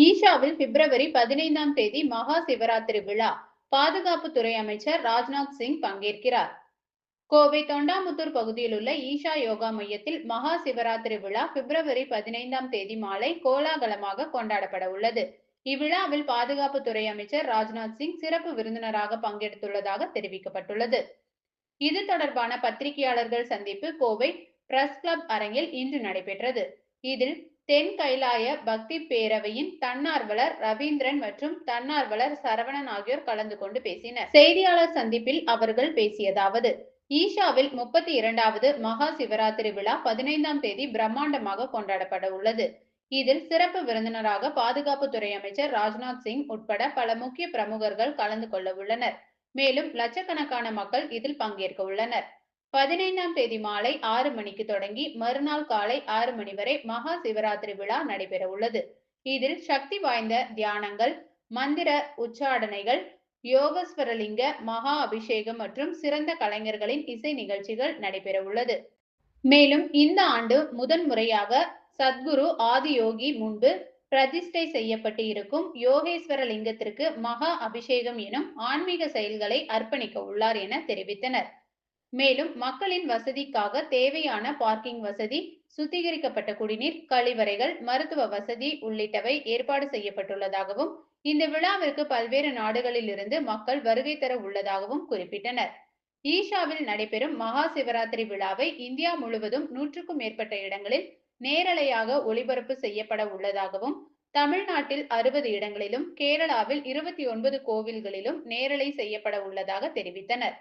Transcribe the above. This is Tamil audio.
ஈஷாவில் பிப்ரவரி 15ஆம் தேதி மகா சிவராத்திரி விழா. பாதுகாப்புத்துறை அமைச்சர் ராஜ்நாத் சிங் பங்கேற்கிறார். கோவை தொண்டாமுத்தூர் பகுதியில் உள்ள ஈஷா யோகா மையத்தில் மகா சிவராத்திரி விழா பிப்ரவரி 15ஆம் தேதி மாலை கோலாகலமாக கொண்டாடப்பட உள்ளது. இவ்விழாவில் பாதுகாப்புத்துறை அமைச்சர் ராஜ்நாத் சிங் சிறப்பு விருந்தினராக பங்கெடுத்துள்ளதாக தெரிவிக்கப்பட்டுள்ளது. இது தொடர்பான பத்திரிகையாளர்கள் சந்திப்பு கோவை பிரஸ் கிளப் அரங்கில் இன்று நடைபெற்றது. இதில் தென் கைலாய பக்தி பேரவையின் தன்னார்வலர் ரவீந்திரன் மற்றும் தன்னார்வலர் சரவணன் ஆகியோர் கலந்து கொண்டு பேசினர். செய்தியாளர் சந்திப்பில் அவர்கள் பேசியதாவது: ஈஷாவில் 32வது மகா சிவராத்திரி விழா 15ஆம் தேதி பிரம்மாண்டமாக கொண்டாடப்பட உள்ளது. இதில் சிறப்பு விருந்தினராக பாதுகாப்புத்துறை அமைச்சர் ராஜ்நாத் சிங் உட்பட பல முக்கிய பிரமுகர்கள் கலந்து கொள்ள உள்ளனர். மேலும் லட்சக்கணக்கான மக்கள் இதில் பங்கேற்க உள்ளனர். 15ஆம் தேதி மாலை 6 மணிக்கு தொடங்கி மறுநாள் காலை 6 மணி வரை மகா சிவராத்திரி விழா நடைபெற உள்ளது. இதில் சக்தி வாய்ந்த தியானங்கள், மந்திர உச்சாடனைகள், யோகஸ்வரலிங்க மகா அபிஷேகம் மற்றும் சிறந்த கலைஞர்களின் இசை நிகழ்ச்சிகள் நடைபெற உள்ளது. மேலும் இந்த ஆண்டு முதன்முறையாக சத்குரு ஆதியோகி முன்பு பிரதிஷ்டை செய்யப்பட்டு இருக்கும் யோகேஸ்வர லிங்கத்திற்கு மகா அபிஷேகம் எனும் ஆன்மீக செயல்களை அர்ப்பணிக்க உள்ளார் என தெரிவித்தனர். மேலும் மக்களின் வசதிக்காக தேவையான பார்க்கிங் வசதி, சுத்திகரிக்கப்பட்ட குடிநீர், கழிவறைகள், மருத்துவ வசதி உள்ளிட்டவை ஏற்பாடு செய்யப்பட்டுள்ளதாகவும், இந்த விழாவிற்கு பல்வேறு நாடுகளில் இருந்து மக்கள் வருகை தர உள்ளதாகவும் குறிப்பிட்டனர். ஈஷாவில் நடைபெறும் மகா சிவராத்திரி விழாவை இந்தியா முழுவதும் 100க்கும் மேற்பட்ட இடங்களில் நேரலையாக ஒளிபரப்பு செய்யப்பட உள்ளதாகவும், தமிழ்நாட்டில் 60 இடங்களிலும், கேரளாவில் 29 கோவில்களிலும் நேரலை செய்யப்பட உள்ளதாக தெரிவித்தனர்.